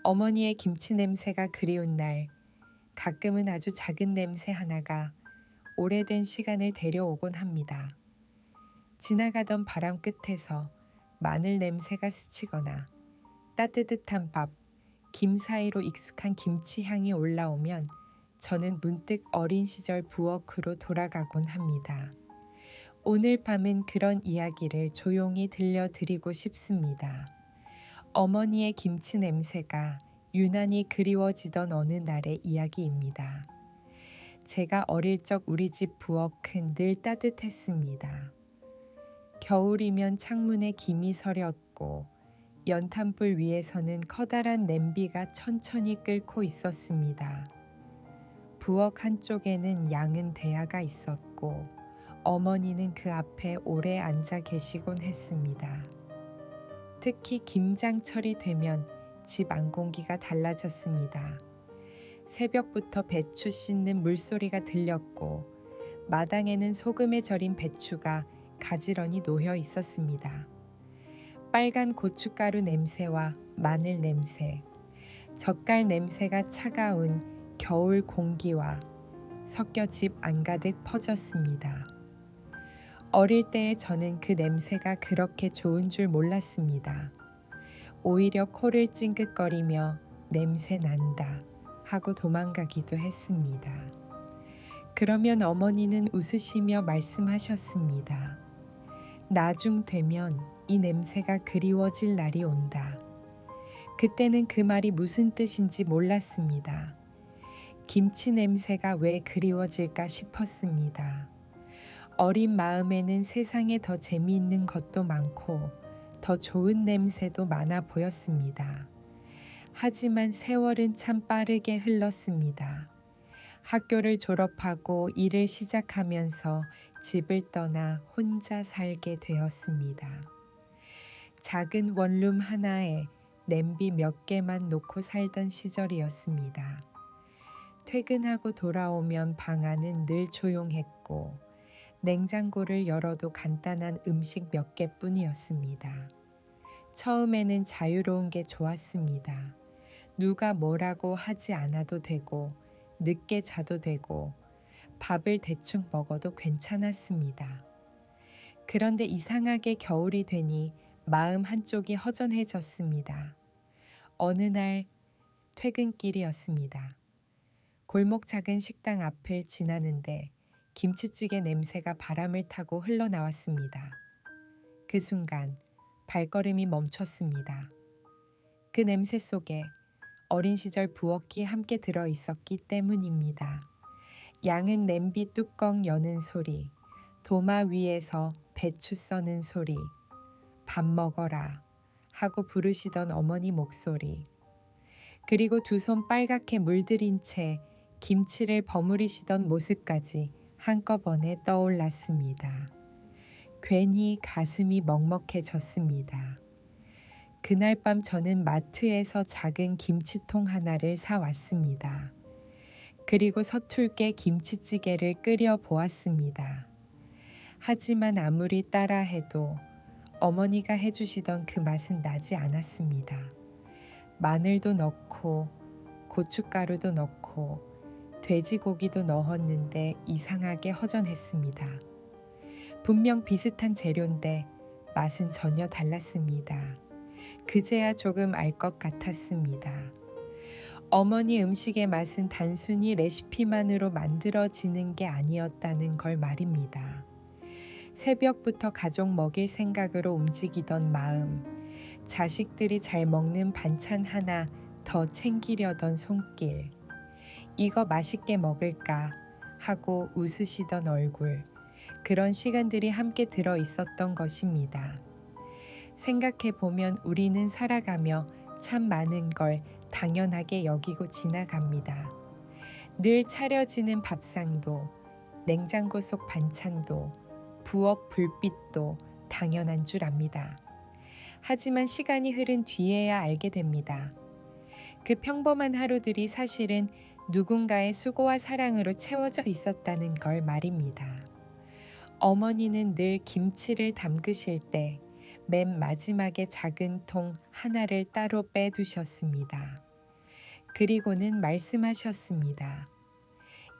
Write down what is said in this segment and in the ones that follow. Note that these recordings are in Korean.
어머니의 김치 냄새가 그리운 날, 가끔은 아주 작은 냄새 하나가 오래된 시간을 데려오곤 합니다. 지나가던 바람 끝에서 마늘 냄새가 스치거나 따뜻한 밥, 김 사이로 익숙한 김치 향이 올라오면 저는 문득 어린 시절 부엌으로 돌아가곤 합니다. 오늘 밤은 그런 이야기를 조용히 들려드리고 싶습니다. 어머니의 김치 냄새가 유난히 그리워지던 어느 날의 이야기입니다. 제가 어릴 적 우리 집 부엌은 늘 따뜻했습니다. 겨울이면 창문에 김이 서렸고 연탄불 위에서는 커다란 냄비가 천천히 끓고 있었습니다. 부엌 한쪽에는 양은 대야가 있었고 어머니는 그 앞에 오래 앉아 계시곤 했습니다. 특히 김장철이 되면 집 안공기가 달라졌습니다. 새벽부터 배추 씻는 물소리가 들렸고 마당에는 소금에 절인 배추가 가지런히 놓여 있었습니다. 빨간 고춧가루 냄새와 마늘 냄새, 젓갈 냄새가 차가운 겨울 공기와 섞여 집 안가득 퍼졌습니다. 어릴 때의 저는 그 냄새가 그렇게 좋은 줄 몰랐습니다. 오히려 코를 찡긋거리며 냄새 난다 하고 도망가기도 했습니다. 그러면 어머니는 웃으시며 말씀하셨습니다. 나중 되면 이 냄새가 그리워질 날이 온다. 그때는 그 말이 무슨 뜻인지 몰랐습니다. 김치 냄새가 왜 그리워질까 싶었습니다. 어린 마음에는 세상에 더 재미있는 것도 많고 더 좋은 냄새도 많아 보였습니다. 하지만 세월은 참 빠르게 흘렀습니다. 학교를 졸업하고 일을 시작하면서 집을 떠나 혼자 살게 되었습니다. 작은 원룸 하나에 냄비 몇 개만 놓고 살던 시절이었습니다. 퇴근하고 돌아오면 방 안은 늘 조용했고 냉장고를 열어도 간단한 음식 몇 개뿐이었습니다. 처음에는 자유로운 게 좋았습니다. 누가 뭐라고 하지 않아도 되고 늦게 자도 되고 밥을 대충 먹어도 괜찮았습니다. 그런데 이상하게 겨울이 되니 마음 한쪽이 허전해졌습니다. 어느 날 퇴근길이었습니다. 골목 작은 식당 앞을 지나는데 김치찌개 냄새가 바람을 타고 흘러나왔습니다. 그 순간 발걸음이 멈췄습니다. 그 냄새 속에 어린 시절 부엌이 함께 들어 있었기 때문입니다. 양은 냄비 뚜껑 여는 소리, 도마 위에서 배추 써는 소리, 밥 먹어라 하고 부르시던 어머니 목소리, 그리고 두 손 빨갛게 물들인 채 김치를 버무리시던 모습까지 한꺼번에 떠올랐습니다. 괜히 가슴이 먹먹해졌습니다. 그날 밤 저는 마트에서 작은 김치통 하나를 사왔습니다. 그리고 서툴게 김치찌개를 끓여 보았습니다. 하지만 아무리 따라해도 어머니가 해주시던 그 맛은 나지 않았습니다. 마늘도 넣고 고춧가루도 넣고 돼지고기도 넣었는데 이상하게 허전했습니다. 분명 비슷한 재료인데 맛은 전혀 달랐습니다. 그제야 조금 알 것 같았습니다. 어머니 음식의 맛은 단순히 레시피만으로 만들어지는 게 아니었다는 걸 말입니다. 새벽부터 가족 먹일 생각으로 움직이던 마음, 자식들이 잘 먹는 반찬 하나 더 챙기려던 손길, 이거 맛있게 먹을까 하고 웃으시던 얼굴, 그런 시간들이 함께 들어 있었던 것입니다. 생각해보면 우리는 살아가며 참 많은 걸 당연하게 여기고 지나갑니다. 늘 차려지는 밥상도, 냉장고 속 반찬도, 부엌 불빛도 당연한 줄 압니다. 하지만 시간이 흐른 뒤에야 알게 됩니다. 그 평범한 하루들이 사실은 누군가의 수고와 사랑으로 채워져 있었다는 걸 말입니다. 어머니는 늘 김치를 담그실 때 맨 마지막에 작은 통 하나를 따로 빼두셨습니다. 그리고는 말씀하셨습니다.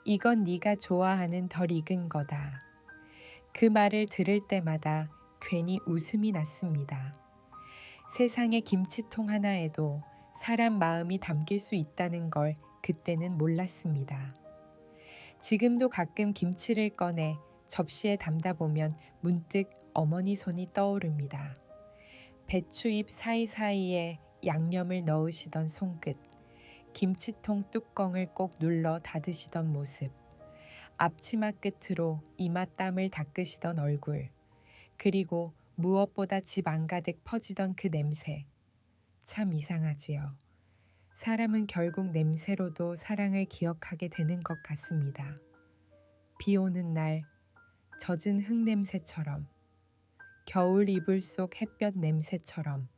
이건 네가 좋아하는 덜 익은 거다. 그 말을 들을 때마다 괜히 웃음이 났습니다. 세상에 김치통 하나에도 사람 마음이 담길 수 있다는 걸 그때는 몰랐습니다. 지금도 가끔 김치를 꺼내 접시에 담다 보면 문득 어머니 손이 떠오릅니다. 배추잎 사이사이에 양념을 넣으시던 손끝, 김치통 뚜껑을 꼭 눌러 닫으시던 모습, 앞치마 끝으로 이마 땀을 닦으시던 얼굴, 그리고 무엇보다 집 안가득 퍼지던 그 냄새. 참 이상하지요. 사람은 결국 냄새로도 사랑을 기억하게 되는 것 같습니다. 비 오는 날 젖은 흙 냄새처럼, 겨울 이불 속 햇볕 냄새처럼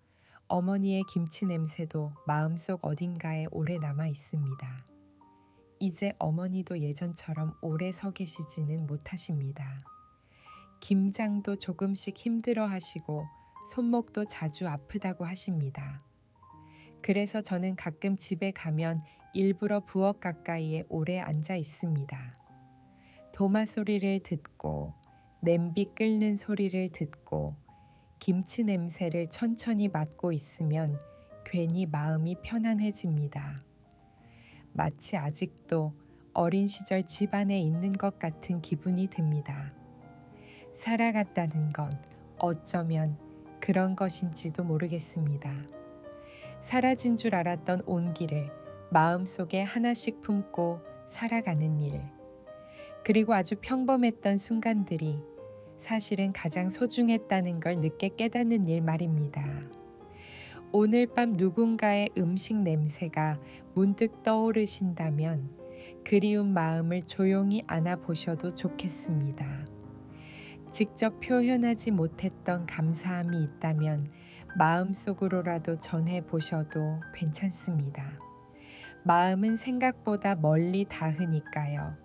어머니의 김치 냄새도 마음속 어딘가에 오래 남아 있습니다. 이제 어머니도 예전처럼 오래 서 계시지는 못하십니다. 김장도 조금씩 힘들어 하시고 손목도 자주 아프다고 하십니다. 그래서 저는 가끔 집에 가면 일부러 부엌 가까이에 오래 앉아 있습니다. 도마 소리를 듣고 냄비 끓는 소리를 듣고 김치 냄새를 천천히 맡고 있으면 괜히 마음이 편안해집니다. 마치 아직도 어린 시절 집 안에 있는 것 같은 기분이 듭니다. 살아갔다는 건 어쩌면 그런 것인지도 모르겠습니다. 사라진 줄 알았던 온기를 마음속에 하나씩 품고 살아가는 일. 그리고 아주 평범했던 순간들이 사실은 가장 소중했다는 걸 늦게 깨닫는 일 말입니다. 오늘 밤 누군가의 음식 냄새가 문득 떠오르신다면 그리운 마음을 조용히 안아보셔도 좋겠습니다. 직접 표현하지 못했던 감사함이 있다면 마음속으로라도 전해보셔도 괜찮습니다. 마음은 생각보다 멀리 닿으니까요.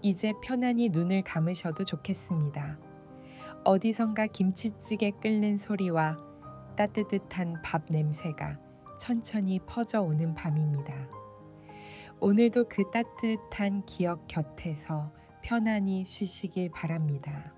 이제 편안히 눈을 감으셔도 좋겠습니다. 어디선가 김치찌개 끓는 소리와 따뜻한 밥 냄새가 천천히 퍼져오는 밤입니다. 오늘도 그 따뜻한 기억 곁에서 편안히 쉬시길 바랍니다.